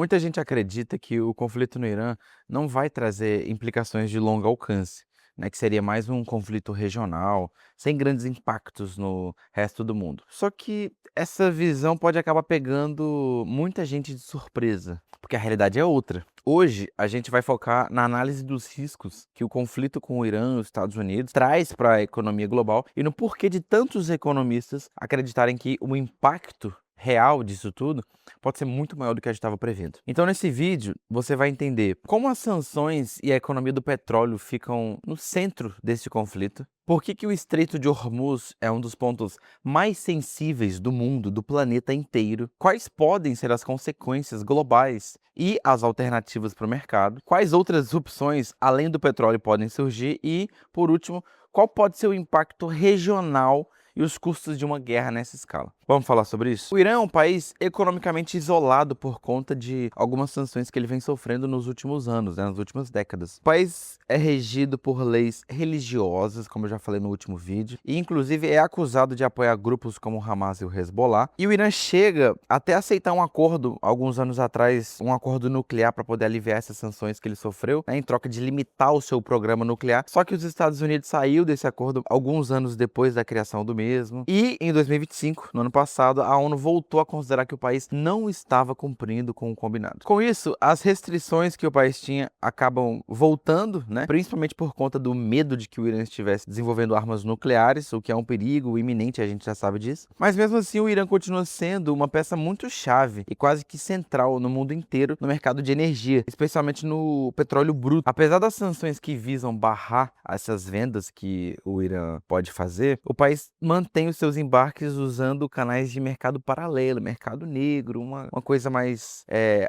Muita gente acredita que o conflito no Irã não vai trazer implicações de longo alcance, né, que seria mais um conflito regional, sem grandes impactos no resto do mundo. Só que essa visão pode acabar pegando muita gente de surpresa, porque a realidade é outra. Hoje, a gente vai focar na análise dos riscos que o conflito com o Irã e os Estados Unidos traz para a economia global e no porquê de tantos economistas acreditarem que o impacto real disso tudo pode ser muito maior do que a gente estava prevendo. Então, nesse vídeo, você vai entender como as sanções e a economia do petróleo ficam no centro desse conflito, por que o Estreito de Hormuz é um dos pontos mais sensíveis do mundo, do planeta inteiro, quais podem ser as consequências globais e as alternativas para o mercado, quais outras opções além do petróleo podem surgir e, por último, qual pode ser o impacto regional e os custos de uma guerra nessa escala. Vamos falar sobre isso? O Irã é um país economicamente isolado por conta de algumas sanções que ele vem sofrendo nos últimos anos, nas últimas décadas. O país é regido por leis religiosas, como eu já falei no último vídeo, e inclusive é acusado de apoiar grupos como o Hamas e o Hezbollah. E o Irã chega até aceitar um acordo, alguns anos atrás, um acordo nuclear para poder aliviar essas sanções que ele sofreu, né, em troca de limitar o seu programa nuclear. Só que os Estados Unidos saiu desse acordo alguns anos depois da criação do mesmo. E em 2025, no ano passado, a ONU voltou a considerar que o país não estava cumprindo com o combinado. Com isso, as restrições que o país tinha acabam voltando, né? Principalmente por conta do medo de que o Irã estivesse desenvolvendo armas nucleares, o que é um perigo iminente, a gente já sabe disso. Mas mesmo assim, o Irã continua sendo uma peça muito chave e quase que central no mundo inteiro no mercado de energia, especialmente no petróleo bruto. Apesar das sanções que visam barrar essas vendas que o Irã pode fazer, o país mantém os seus embarques usando canais de mercado paralelo, mercado negro, uma coisa mais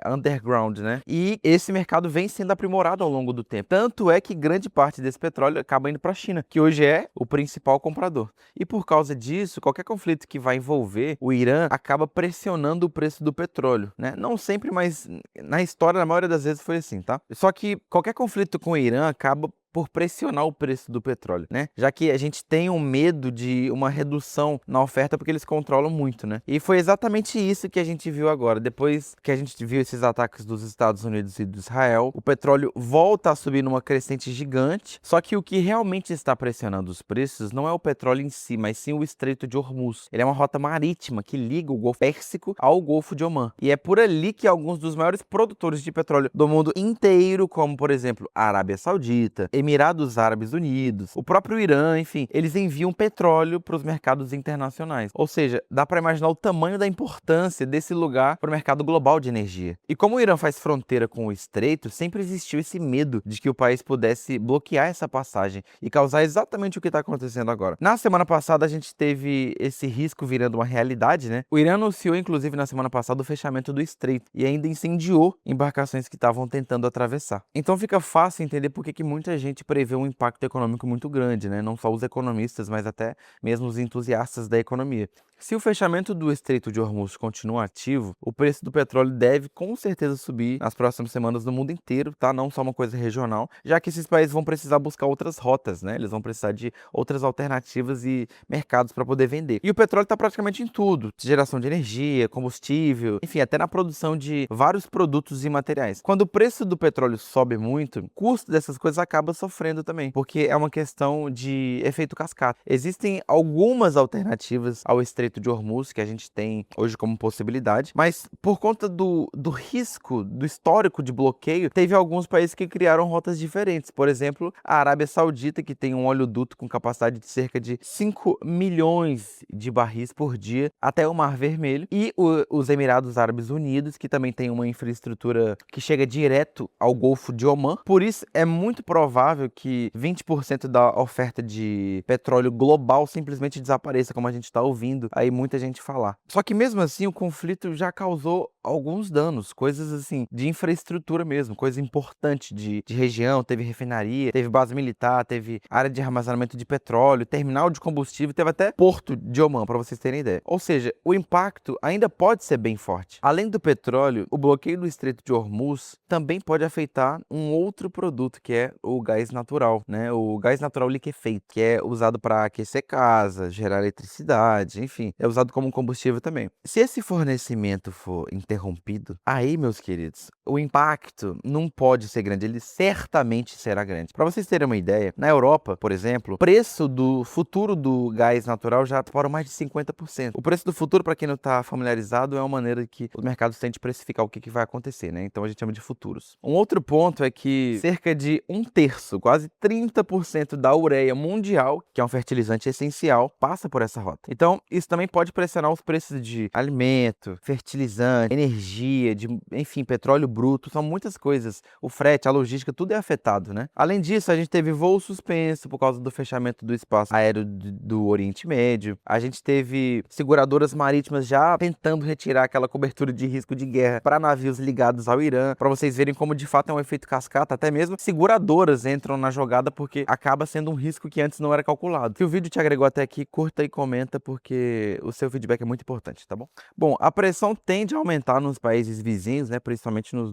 underground, né? E esse mercado vem sendo aprimorado ao longo do tempo. Tanto é que grande parte desse petróleo acaba indo para a China, que hoje é o principal comprador. E por causa disso, qualquer conflito que vai envolver o Irã acaba pressionando o preço do petróleo, né? Não sempre, mas na história, na maioria das vezes foi assim, tá? Só que qualquer conflito com o Irã acaba por pressionar o preço do petróleo, né? Já que a gente tem um medo de uma redução na oferta porque eles controlam muito, né? E foi exatamente isso que a gente viu agora. Depois que a gente viu esses ataques dos Estados Unidos e de Israel, o petróleo volta a subir numa crescente gigante. Só que o que realmente está pressionando os preços não é o petróleo em si, mas sim o Estreito de Hormuz. Ele é uma rota marítima que liga o Golfo Pérsico ao Golfo de Omã. E é por ali que alguns dos maiores produtores de petróleo do mundo inteiro, como por exemplo a Arábia Saudita, Emirados Árabes Unidos, o próprio Irã, enfim, eles enviam petróleo para os mercados internacionais. Ou seja, dá para imaginar o tamanho da importância desse lugar para o mercado global de energia. E como o Irã faz fronteira com o Estreito, sempre existiu esse medo de que o país pudesse bloquear essa passagem e causar exatamente o que está acontecendo agora. Na semana passada, a gente teve esse risco virando uma realidade, né? O Irã anunciou, inclusive, na semana passada, o fechamento do Estreito e ainda incendiou embarcações que estavam tentando atravessar. Então fica fácil entender por que muita gente prevê um impacto econômico muito grande, né? Não só os economistas, mas até mesmo os entusiastas da economia. Se o fechamento do Estreito de Hormuz continua ativo, o preço do petróleo deve com certeza subir nas próximas semanas no mundo inteiro, tá? Não só uma coisa regional, já que esses países vão precisar buscar outras rotas, né? Eles vão precisar de outras alternativas e mercados para poder vender. E o petróleo está praticamente em tudo: geração de energia, combustível, enfim, até na produção de vários produtos e materiais. Quando o preço do petróleo sobe muito, o custo dessas coisas acaba sofrendo também, porque é uma questão de efeito cascata. Existem algumas alternativas ao Estreito de Hormuz que a gente tem hoje como possibilidade, mas por conta do risco, do histórico de bloqueio, teve alguns países que criaram rotas diferentes. Por exemplo, a Arábia Saudita, que tem um oleoduto com capacidade de cerca de 5 milhões de barris por dia até o Mar Vermelho, e os Emirados Árabes Unidos, que também tem uma infraestrutura que chega direto ao Golfo de Omã. Por isso, é muito provável que 20% da oferta de petróleo global simplesmente desapareça, como a gente está ouvindo aí muita gente falar. Só que mesmo assim, o conflito já causou alguns danos, coisas assim, de infraestrutura mesmo, coisa importante de região. Teve refinaria, teve base militar, teve área de armazenamento de petróleo, terminal de combustível, teve até porto de Omã, para vocês terem ideia. Ou seja, o impacto ainda pode ser bem forte. Além do petróleo, o bloqueio do Estreito de Hormuz também pode afetar um outro produto, que é o gás natural, né? O gás natural liquefeito, que é usado para aquecer casa, gerar eletricidade, enfim, é usado como combustível também. Se esse fornecimento for interrompido, aí, meus queridos, o impacto não pode ser grande, ele certamente será grande. Para vocês terem uma ideia, na Europa, por exemplo, o preço do futuro do gás natural já foram mais de 50%. O preço do futuro, para quem não está familiarizado, é uma maneira que os mercados têm de precificar o que vai acontecer, né? Então a gente chama de futuros. Um outro ponto é que cerca de um terço, quase 30% da ureia mundial, que é um fertilizante essencial, passa por essa rota. Então, isso também pode pressionar os preços de alimento, fertilizante, energia, enfim, petróleo bruto, são muitas coisas. O frete, a logística, tudo é afetado, né? Além disso, a gente teve voo suspenso por causa do fechamento do espaço aéreo do Oriente Médio. A gente teve seguradoras marítimas já tentando retirar aquela cobertura de risco de guerra para navios ligados ao Irã, para vocês verem como de fato é um efeito cascata. Até mesmo seguradoras entram na jogada porque acaba sendo um risco que antes não era calculado. Se o vídeo te agregou até aqui, curta e comenta porque o seu feedback é muito importante, tá bom? Bom, a pressão tende a aumentar nos países vizinhos, né, principalmente nos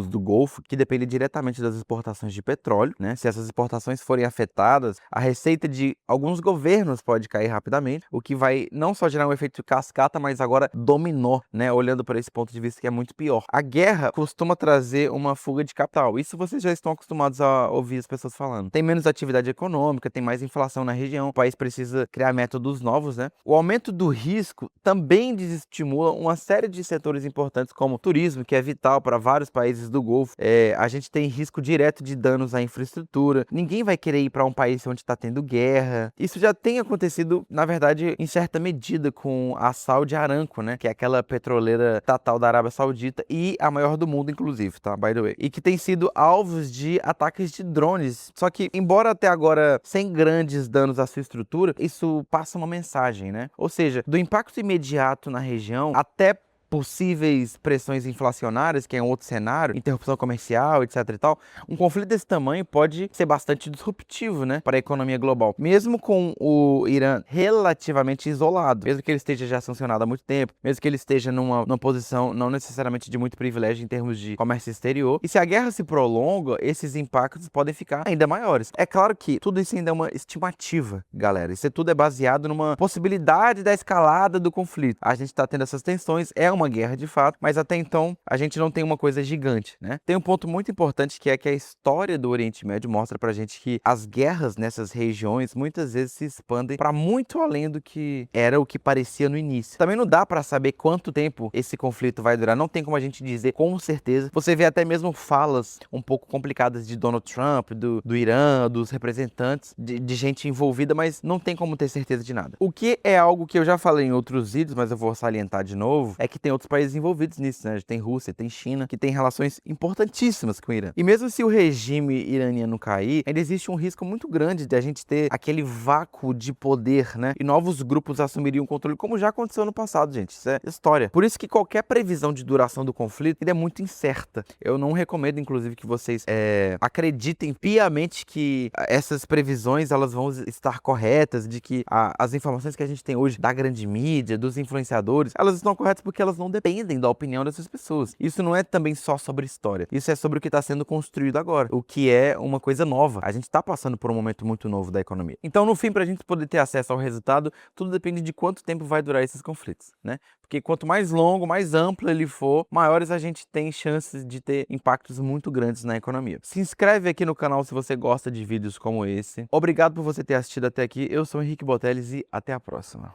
do Golfo, que dependem diretamente das exportações de petróleo, né? Se essas exportações forem afetadas, a receita de alguns governos pode cair rapidamente, o que vai não só gerar um efeito cascata, mas agora dominó, né? Olhando por esse ponto de vista que é muito pior. A guerra costuma trazer uma fuga de capital. Isso vocês já estão acostumados a ouvir as pessoas falando. Tem menos atividade econômica, tem mais inflação na região, o país precisa criar métodos novos, né? O aumento do risco também desestimula uma série de setores importantes como turismo, que é vital para vários países do Golfo. A gente tem risco direto de danos à infraestrutura. Ninguém vai querer ir para um país onde está tendo guerra. Isso já tem acontecido, na verdade, em certa medida com a Saudi Aramco, né? Que é aquela petroleira estatal da Arábia Saudita e a maior do mundo, inclusive, tá? By the way. E que tem sido alvos de ataques de drones. Só que, embora até agora sem grandes danos à sua estrutura, isso passa uma mensagem, né? Ou seja, do impacto imediato na região até possíveis pressões inflacionárias, que é um outro cenário, interrupção comercial, etc e tal, um conflito desse tamanho pode ser bastante disruptivo, né, para a economia global. Mesmo com o Irã relativamente isolado, mesmo que ele esteja já sancionado há muito tempo, mesmo que ele esteja numa posição não necessariamente de muito privilégio em termos de comércio exterior, e se a guerra se prolonga, esses impactos podem ficar ainda maiores. É claro que tudo isso ainda é uma estimativa, galera. Isso tudo é baseado numa possibilidade da escalada do conflito. A gente está tendo essas tensões, é uma guerra de fato, mas até então a gente não tem uma coisa gigante, né? Tem um ponto muito importante que é que a história do Oriente Médio mostra pra gente que as guerras nessas regiões muitas vezes se expandem para muito além do que era o que parecia no início. Também não dá para saber quanto tempo esse conflito vai durar, não tem como a gente dizer com certeza. Você vê até mesmo falas um pouco complicadas de Donald Trump, do Irã, dos representantes, de gente envolvida, mas não tem como ter certeza de nada. O que é algo que eu já falei em outros vídeos, mas eu vou salientar de novo, é que tem outros países envolvidos nisso, né? Tem Rússia, tem China, que tem relações importantíssimas com o Irã. E mesmo se o regime iraniano cair, ainda existe um risco muito grande de a gente ter aquele vácuo de poder, né? E novos grupos assumiriam o controle, como já aconteceu no passado, gente. Isso é história. Por isso que qualquer previsão de duração do conflito ainda é muito incerta. Eu não recomendo, inclusive, que vocês acreditem piamente que essas previsões elas vão estar corretas, de que as informações que a gente tem hoje da grande mídia, dos influenciadores, elas estão corretas porque elas não dependem da opinião dessas pessoas. Isso não é também só sobre história. Isso é sobre o que está sendo construído agora, o que é uma coisa nova. A gente está passando por um momento muito novo da economia. Então, no fim, para a gente poder ter acesso ao resultado, tudo depende de quanto tempo vai durar esses conflitos, né? Porque quanto mais longo, mais amplo ele for, maiores a gente tem chances de ter impactos muito grandes na economia. Se inscreve aqui no canal se você gosta de vídeos como esse. Obrigado por você ter assistido até aqui. Eu sou o Henrique Boteles e até a próxima.